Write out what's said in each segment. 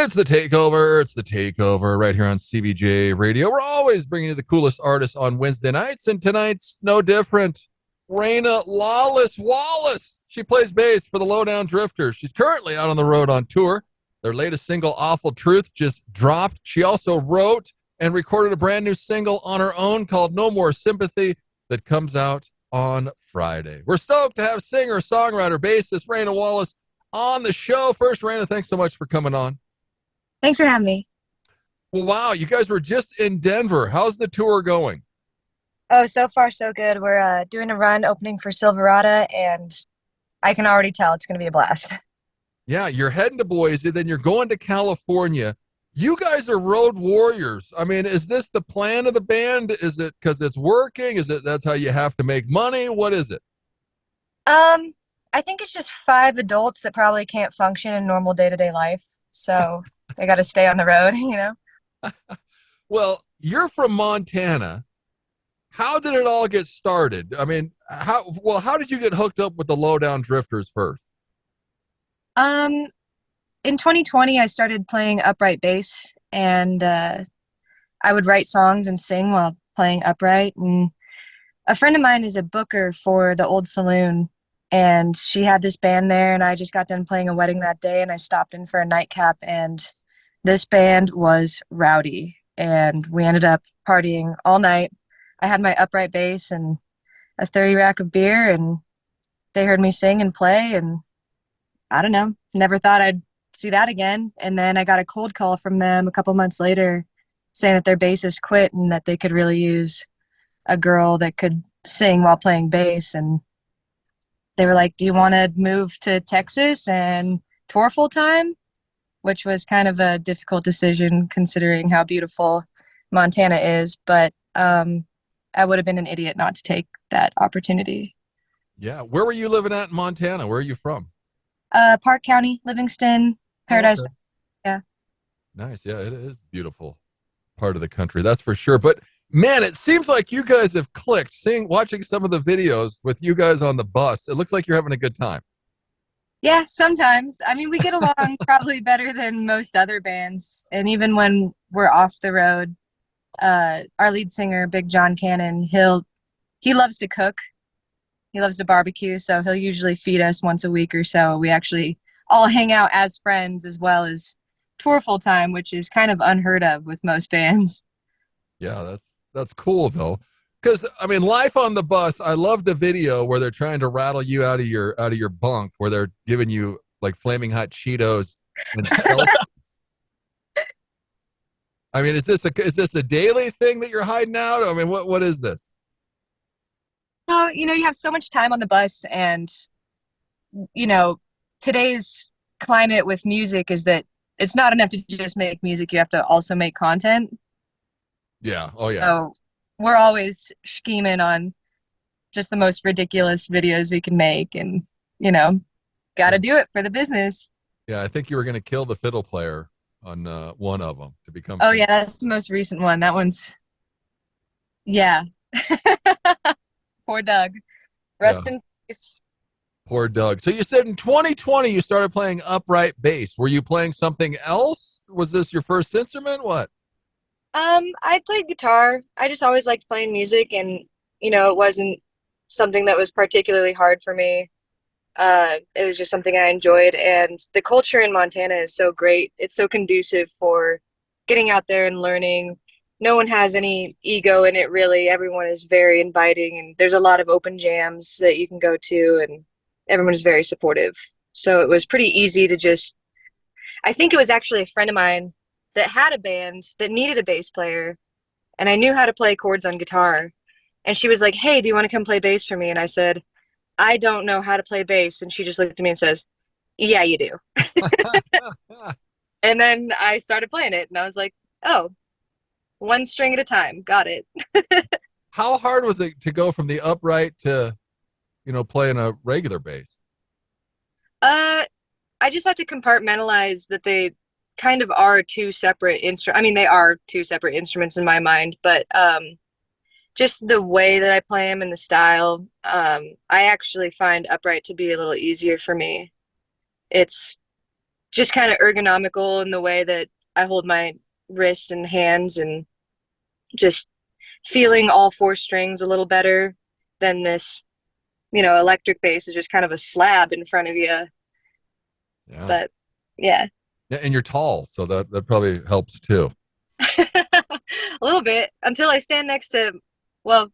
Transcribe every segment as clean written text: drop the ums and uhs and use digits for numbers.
It's the Takeover. It's the Takeover right here on CBJ Radio. We're always bringing you the coolest artists on Wednesday nights, and tonight's no different. Raina Wallace. She plays bass for the Lowdown Drifters. She's currently out on the road on tour. Their latest single, Awful Truth, just dropped. She also wrote and recorded a brand new single on her own called No More Sympathy that comes out on Friday. We're stoked to have singer, songwriter, bassist Raina Wallace on the show. First, Raina, thanks so much for coming on. Thanks for having me. Well, wow, you guys were just in Denver. How's the tour going? Oh, so far so good. We're doing a run opening for Silverado, and I can already tell it's going to be a blast. Yeah, you're heading to Boise, then you're going to California. You guys are road warriors. I mean, is this the plan of the band? Is it because it's working? Is it that's how you have to make money? What is it? I think it's just five adults that probably can't function in normal day-to-day life, so they got to stay on the road, you know? Well, you're from Montana. How did it all get started? I mean, how did you get hooked up with the Lowdown Drifters first? Um, in 2020, I started playing upright bass, and I would write songs and sing while playing upright. And a friend of mine is a booker for the old saloon, and she had this band there, and I just got done playing a wedding that day, and I stopped in for a nightcap, and this band was rowdy, and we ended up partying all night. I had my upright bass and a 30 rack of beer, and they heard me sing and play, and I don't know, never thought I'd see that again. And then I got a cold call from them a couple months later saying that their bassist quit and that they could really use a girl that could sing while playing bass. And they were like, do you want to move to Texas and tour full time? Which was kind of a difficult decision considering how beautiful Montana is. But I would have been an idiot not to take that opportunity. Yeah. Where were you living at in Montana? Where are you from? Park County, Livingston, Oh, Paradise. okay. Yeah. Nice. Yeah, it is beautiful part of the country. That's for sure. But man, it seems like you guys have clicked. Watching some of the videos with you guys on the bus, it looks like you're having a good time. Yeah, sometimes. I mean, we get along probably better than most other bands. And even when we're off the road, our lead singer, Big John Cannon, he loves to cook. He loves to barbecue, so he'll usually feed us once a week or so. We actually all hang out as friends as well as tour full time, which is kind of unheard of with most bands. Yeah, that's cool though. Because I mean, life on the bus. I love the video where they're trying to rattle you out of your bunk, where they're giving you like flaming hot Cheetos and self. I mean, is this a daily thing that you're hiding out? I mean, what is this? So, you have so much time on the bus, and, you know, today's climate with music is that it's not enough to just make music. You have to also make content. Yeah. Oh yeah. So we're always scheming on just the most ridiculous videos we can make, and, got to Yeah. do it for the business. Yeah. I think you were going to kill the fiddle player on one of them to become Oh, famous. yeah, that's the most recent one. That one's, yeah. Poor Doug. Yeah. Rest in peace. Poor Doug. So you said in 2020 you started playing upright bass. Were you playing something else? Was this your first instrument? What? I played guitar. I just always liked playing music, and it wasn't something that was particularly hard for me. It was just something I enjoyed, and the culture in Montana is so great. It's so conducive for getting out there and learning. No one has any ego in it, really. Everyone is very inviting, and there's a lot of open jams that you can go to, and everyone is very supportive. So it was pretty easy to just, I think it was actually a friend of mine that had a band that needed a bass player, and I knew how to play chords on guitar. And she was like, hey, do you want to come play bass for me? And I said, I don't know how to play bass. And she just looked at me and says, yeah, you do. And then I started playing it, and I was like, oh, one string at a time. Got it. How hard was it to go from the upright to, playing a regular bass? I just have to compartmentalize that they kind of are two separate instruments. I mean, they are two separate instruments in my mind, but just the way that I play them and the style, I actually find upright to be a little easier for me. It's just kind of ergonomical in the way that I hold my wrists and hands, and just feeling all four strings a little better than this, electric bass is just kind of a slab in front of you. Yeah. But yeah. Yeah, and you're tall, so that probably helps too. A little bit, until I stand next to, well,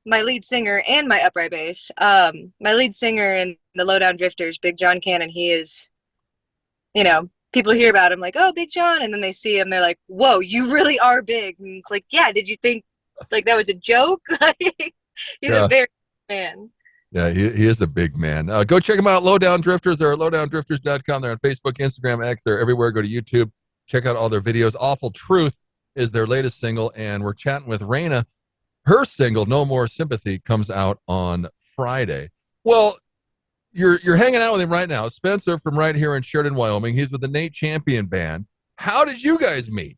my lead singer and my upright bass. My lead singer in the Lowdown Drifters, Big John Cannon, he is, people hear about him like, oh, Big John, and then they see him, they're like, whoa, you really are big. And it's like, yeah, did you think like that was a joke? He's Yeah. a very big man. Yeah, he is a big man. Go check him out, Lowdown Drifters. They're at lowdowndrifters.com. They're on Facebook, Instagram, X. They're everywhere. Go to YouTube. Check out all their videos. Awful Truth is their latest single, and we're chatting with Raina. Her single, No More Sympathy, comes out on Friday. Well, you're hanging out with him right now. Spencer from right here in Sheridan, Wyoming. He's with the Nate Champion Band. How did you guys meet?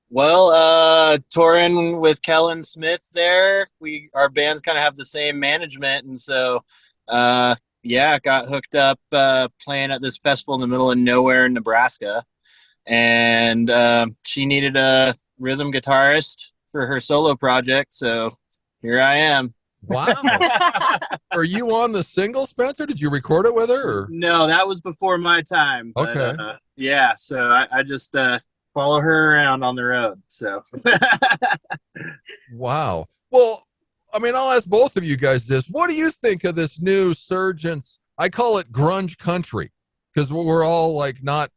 Well, touring with Kellen Smith there, our bands kind of have the same management, and so got hooked up playing at this festival in the middle of nowhere in Nebraska, and she needed a rhythm guitarist for her solo project, so here I am. Wow. Are you on the single, Spencer? Did you record it with her? Or? No, that was before my time. But, okay. So I just follow her around on the road. So. Wow. Well, I mean, I'll ask both of you guys this. What do you think of this new surgence? I call it grunge country because we're all like not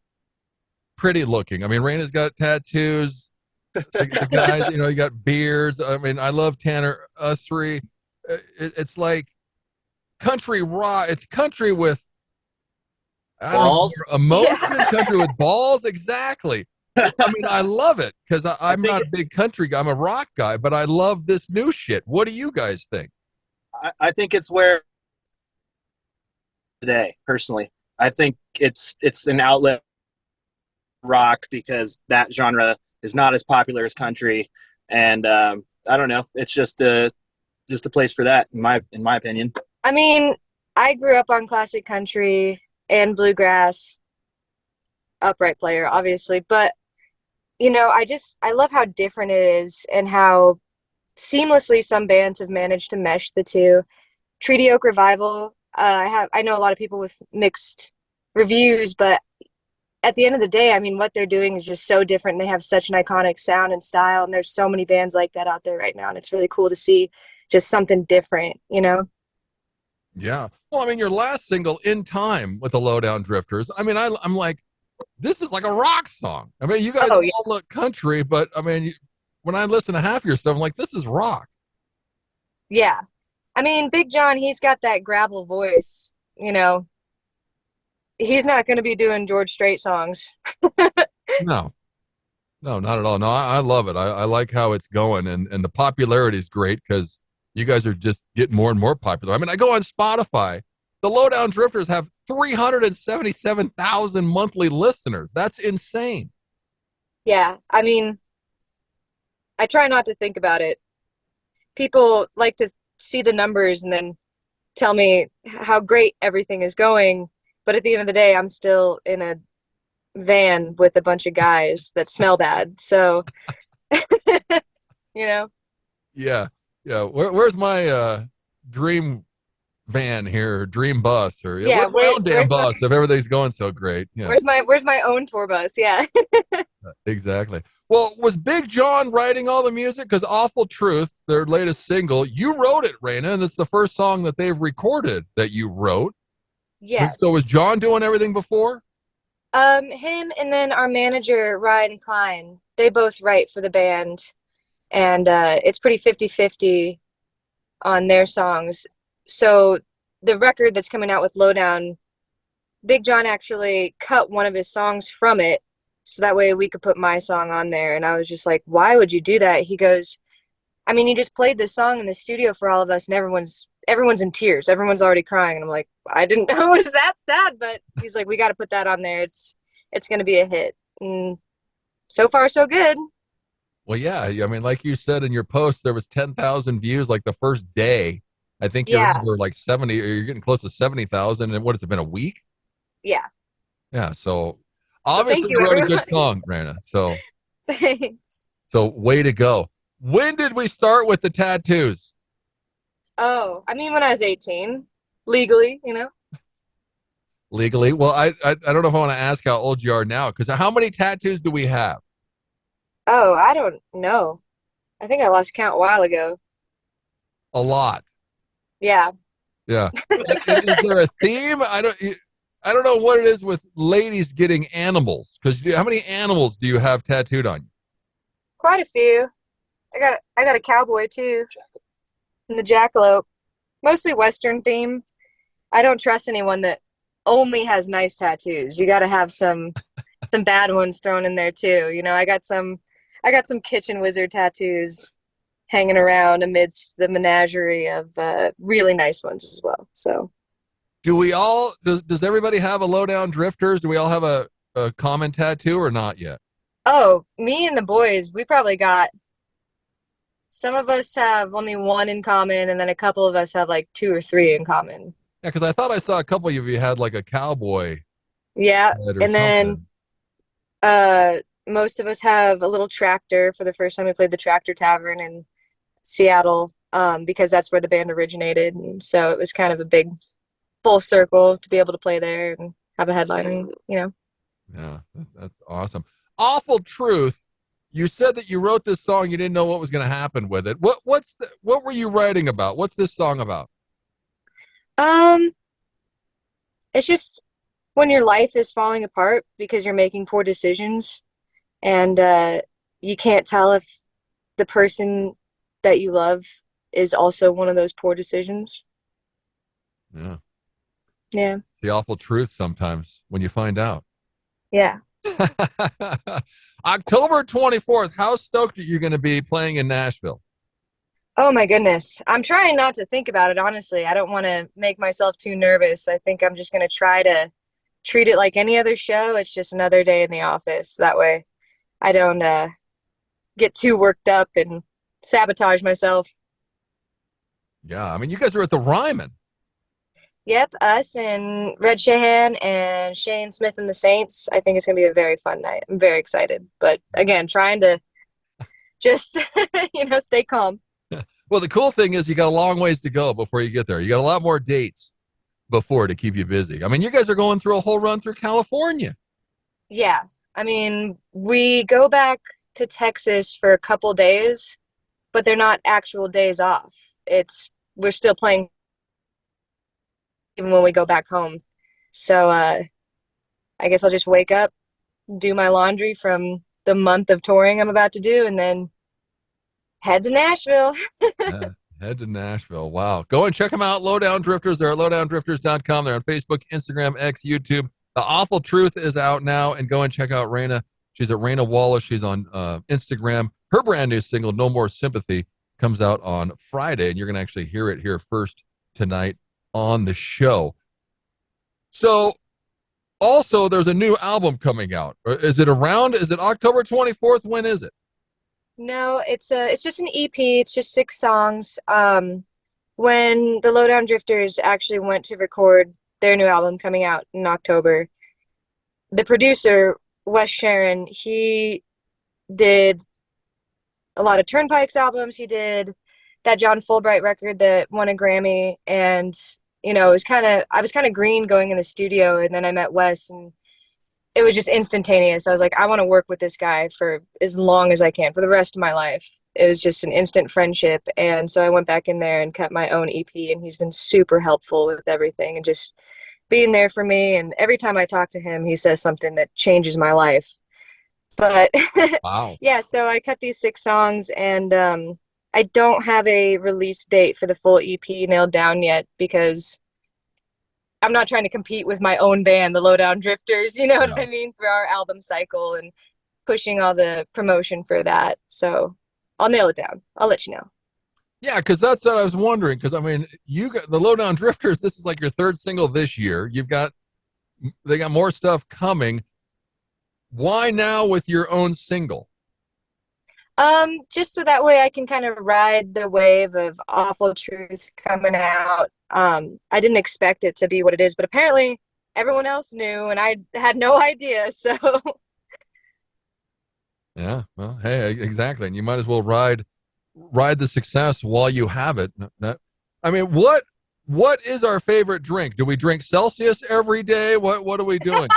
pretty looking. I mean, Raina's got tattoos. The guys, you got beards. I mean, I love Tanner Usry. It's like country rock. It's country with balls. Emotion, country with balls. Exactly. I mean, I love it because I'm not a big country guy. I'm a rock guy, but I love this new shit. What do you guys think? I think it's where today, personally, I think it's an outlet rock because that genre is not as popular as country, and I don't know. It's just a place for that, in my opinion. I mean, I grew up on classic country and bluegrass, upright player, obviously, but I love how different it is and how seamlessly some bands have managed to mesh the two. Treaty Oak Revival, I know a lot of people with mixed reviews, but at the end of the day, I mean, what they're doing is just so different. They have such an iconic sound and style, and there's so many bands like that out there right now, and it's really cool to see just something different, Yeah. Well, I mean, your last single, In Time, with the Lowdown Drifters, I mean, I'm like, this is like a rock song. I mean, you guys all look country, but I mean, when I listen to half your stuff, I'm like, this is rock. Yeah. I mean, Big John, he's got that gravel voice, He's not going to be doing George Strait songs. No, not at all. No, I love it. I like how it's going, and the popularity is great because you guys are just getting more and more popular. I mean, I go on Spotify. The Lowdown Drifters have 377,000 monthly listeners. That's insane. Yeah, I mean, I try not to think about it. People like to see the numbers and then tell me how great everything is going. But at the end of the day, I'm still in a van with a bunch of guys that smell bad. So, Yeah. Where's my dream van here, dream bus, or where's my own damn bus if everything's going so great? Yeah. Where's my own tour bus? Yeah. Exactly. Well, was Big John writing all the music? Because Awful Truth, their latest single, you wrote it, Raina, and it's the first song that they've recorded that you wrote. Yes. So was John doing everything before? Him and then our manager, Ryan Klein, they both write for the band, and it's pretty 50-50 on their songs. So the record that's coming out with Lowdown, Big John actually cut one of his songs from it, so that way we could put my song on there. And I was just like, why would you do that? He goes, I mean, you just played this song in the studio for all of us, and everyone's in tears. Everyone's already crying. And I'm like, I didn't know it was that sad, but he's like, we got to put that on there. It's going to be a hit. And so far, so good. Well, yeah. I mean, like you said in your post, there was 10,000 views like the first day. I think you're over like 70, or you're getting close to 70,000. And what has it been, a week? Yeah. Yeah. So Well, obviously thank you you, wrote a good everyone. song, Raina. So Thanks. way to go. When did we start with the tattoos? Oh, I mean, when I was 18, legally, you know. Legally? Well, I don't know if I want to ask how old you are now, because how many tattoos do we have? Oh, I don't know. I think I lost count a while ago. A lot. Yeah. Yeah. And is there a theme? I don't know what it is with ladies getting animals. Because how many animals do you have tattooed on you? Quite a few. I got a cowboy too, and the jackalope. Mostly Western theme. I don't trust anyone that only has nice tattoos. You got to have some bad ones thrown in there too. You know, I got some kitchen wizard tattoos hanging around amidst the menagerie of really nice ones as well. So, Do we all does everybody have a Lowdown Drifters? Do we all have a common tattoo or not yet? oh, me and the boys, we probably got some of us have only one in common, and then a couple of us have like two or three in common. Yeah, because I thought I saw a couple of you had like a cowboy Yeah, head or and then something. uh, most of us have a little tractor for the first time we played the Tractor Tavern in Seattle, because that's where the band originated, and so it was kind of a big full circle to be able to play there and have a headliner, you know. Yeah, that's awesome. Awful Truth. You said that you wrote this song. You didn't know what was going to happen with it. What were you writing about? What's this song about? Um, it's just when your life is falling apart because you're making poor decisions, and you can't tell if the person that you love is also one of those poor decisions. Yeah, Yeah, it's the awful truth sometimes when you find out. yeah. October 24th. How stoked are you going to be playing in Nashville? Oh my goodness. I'm trying not to think about it, honestly. I don't want to make myself too nervous. I think I'm just going to try to treat it like any other show. It's just another day in the office. That way I don't get too worked up and sabotage myself. Yeah, I mean, you guys are at the Ryman. Yep, us and Red Shahan and Shane Smith and the Saints. I think it's going to be a very fun night. I'm very excited. But again, trying to just, stay calm. Well, the cool thing is you got a long ways to go before you get there. You got a lot more dates before to keep you busy. I mean, you guys are going through a whole run through California. Yeah. I mean, we go back to Texas for a couple days, but they're not actual days off. We're still playing even when we go back home. So I guess I'll just wake up, do my laundry from the month of touring I'm about to do, and then head to Nashville. Yeah, head to Nashville. Wow. Go and check them out. Lowdown Drifters. They're at lowdowndrifters.com. They're on Facebook, Instagram, X, YouTube. The Awful Truth is out now. And go and check out Raina. She's at Raina Wallace. She's on Instagram. Her brand new single, No More Sympathy, comes out on Friday. And you're going to actually hear it here first tonight on the show. So, also, there's a new album coming out. Is it October 24th? When is it? No, it's just an EP. It's just 6 songs. When the Lowdown Drifters actually went to record their new album coming out in October, the producer, Wes Sharon, he did a lot of Turnpike's albums. He did that John Fulbright record that won a Grammy, and I was kind of green going in the studio, and then I met Wes, and it was just instantaneous. I was like, I want to work with this guy for as long as I can, for the rest of my life. It was just an instant friendship. And so I went back in there and cut my own EP, and he's been super helpful with everything and just being there for me. And every time I talk to him, he says something that changes my life. But Wow. yeah, so I cut these 6 songs, and I don't have a release date for the full EP nailed down yet because I'm not trying to compete with my own band, the Lowdown Drifters, you know what I mean, through our album cycle and pushing all the promotion for that. So I'll nail it down. I'll let you know. Yeah, because that's what I was wondering. Because I mean, you got the Lowdown Drifters. This is like your third single this year. They got more stuff coming. Why now with your own single? Just so that way I can kind of ride the wave of Awful Truth coming out. I didn't expect it to be what it is, but apparently everyone else knew, and I had no idea. So Yeah. Well, hey, exactly. And you might as well ride the success while you have it. I mean, what is our favorite drink? Do we drink Celsius every day? What are we doing?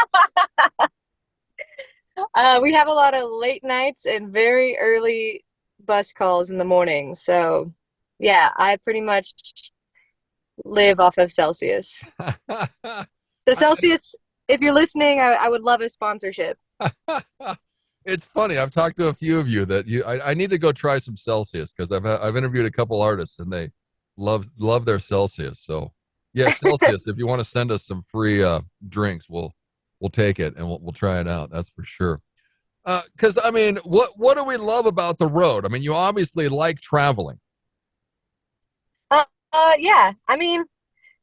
we have a lot of late nights and very early bus calls in the morning. So yeah, I pretty much live off of Celsius. So Celsius, if you're listening, I would love a sponsorship. It's funny. I've talked to a few of you that I need to go try some Celsius because I've interviewed a couple artists and they love their Celsius. So yeah, Celsius. If you want to send us some free drinks, we'll take it and we'll try it out. That's for sure. Because I mean, what do we love about the road? I mean, you obviously like traveling. Yeah. I mean,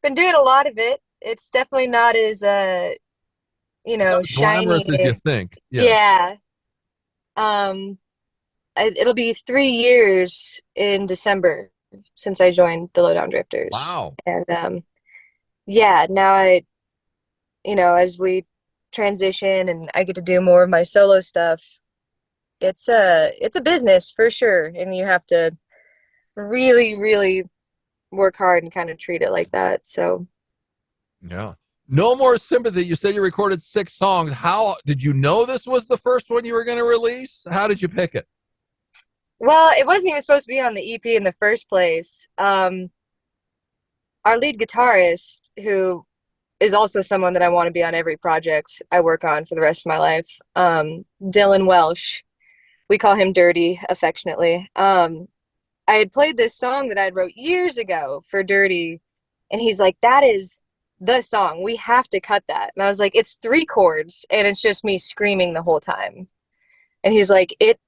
been doing a lot of it. It's definitely not as Not as shiny. glamorous as you think. Yeah. Um, it'll be 3 years in December since I joined the Lowdown Drifters. Wow. And yeah, now as we transition and I get to do more of my solo stuff, it's a business for sure, and you have to really, really work hard and kind of treat it like that. So Yeah. No More Sympathy. You said you recorded 6 songs. How did you know this was the first one you were going to release? How did you pick it? well, it wasn't even supposed to be on the EP in the first place. Our lead guitarist, who is also someone that I want to be on every project I work on for the rest of my life, Dylan Welsh. We call him Dirty affectionately. I had played this song that I wrote years ago for Dirty, and he's like, that is the song. We have to cut that. And I was like, it's 3 chords, and it's just me screaming the whole time. And he's like, it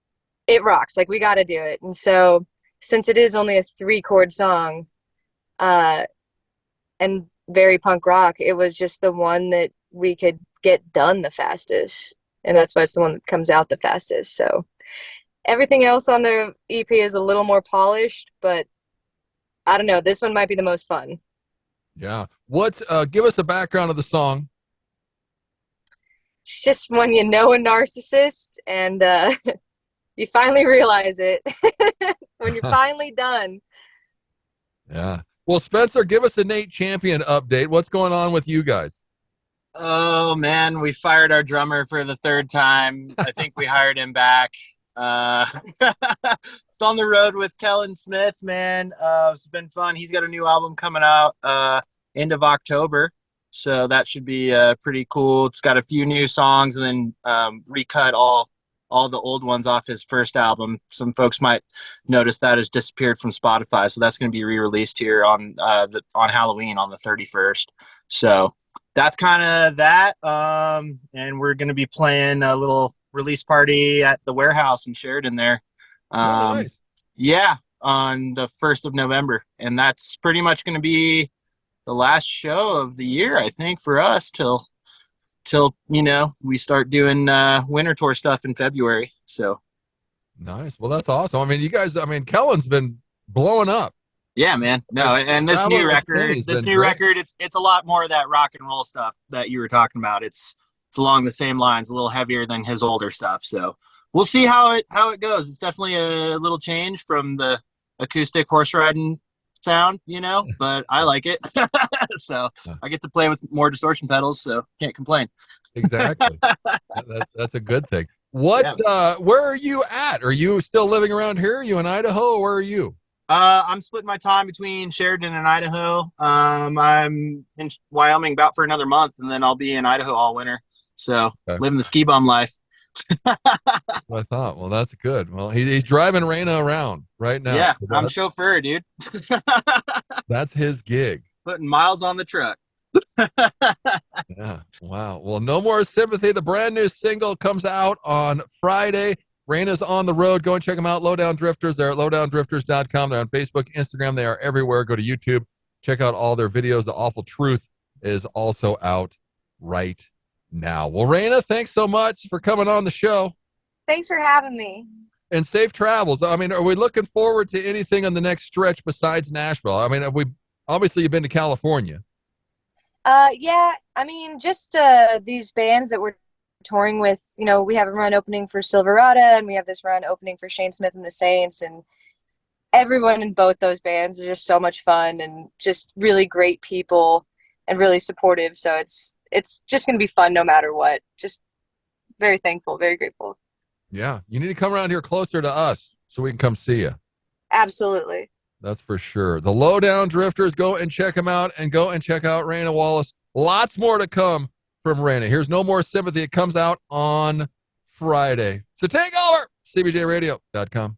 rocks. Like, we got to do it. And so since it is only a 3-chord song, and very punk rock, it was just the one that we could get done the fastest. And that's why it's the one that comes out the fastest. So everything else on the EP is a little more polished, but I don't know. This one might be the most fun. Yeah. Give us a background of the song. It's just when you know a narcissist and you finally realize it when you're finally done. Yeah. Well, Spencer, give us a Nate Champion update. What's going on with you guys? Oh man, we fired our drummer for the 3rd time. I think we hired him back. It's on the road with Kellen Smith, man. It's been fun. He's got a new album coming out end of October, so that should be pretty cool. It's got a few new songs and then recut all the old ones off his first album. Some folks might notice that has disappeared from Spotify, so that's going to be re-released here on Halloween on the 31st. So that's kind of that. And we're going to be playing a little release party at the warehouse in Sheridan there. Nice. Yeah, on the 1st of November. And that's pretty much going to be the last show of the year, I think, for us till we start doing winter tour stuff in February. So nice. Well, that's awesome. I mean, you guys, Kellen's been blowing up. Yeah, man. No, and this new record, it's a lot more of that rock and roll stuff that you were talking about. It's along the same lines, a little heavier than his older stuff. So we'll see how it goes. It's definitely a little change from the acoustic horse riding sound, but I like it. So I get to play with more distortion pedals, so can't complain. Exactly. That's a good thing. Where are you at? Are you still living around here? Are you in Idaho, or where are you? I'm splitting my time between Sheridan and Idaho. I'm in Wyoming about for another month, and then I'll be in Idaho all winter. So living the ski bum life. That's what I thought. Well, that's good. Well, he's driving Raina around right now. Yeah, so I'm chauffeur, dude. That's his gig. Putting miles on the truck. Yeah. Wow. Well, No More Sympathy. The brand new single comes out on Friday. Raina's on the road. Go and check them out. Lowdown Drifters. They're at lowdowndrifters.com. They're on Facebook, Instagram. They are everywhere. Go to YouTube. Check out all their videos. The Awful Truth is also out right now. Well, Raina, thanks so much for coming on the show. Thanks for having me. And safe travels. I mean, are we looking forward to anything on the next stretch besides Nashville? I mean, obviously you've been to California. Yeah, I mean, just these bands that we're touring with, we have a run opening for Silverado and we have this run opening for Shane Smith and the Saints, and everyone in both those bands is just so much fun and just really great people and really supportive. So it's just going to be fun no matter what. Just very thankful, very grateful. Yeah, you need to come around here closer to us so we can come see you. Absolutely. That's for sure. The Lowdown Drifters, go and check them out, and go and check out Raina Wallace. Lots more to come from Raina. Here's No More Sympathy. It comes out on Friday. So take over, cbjradio.com.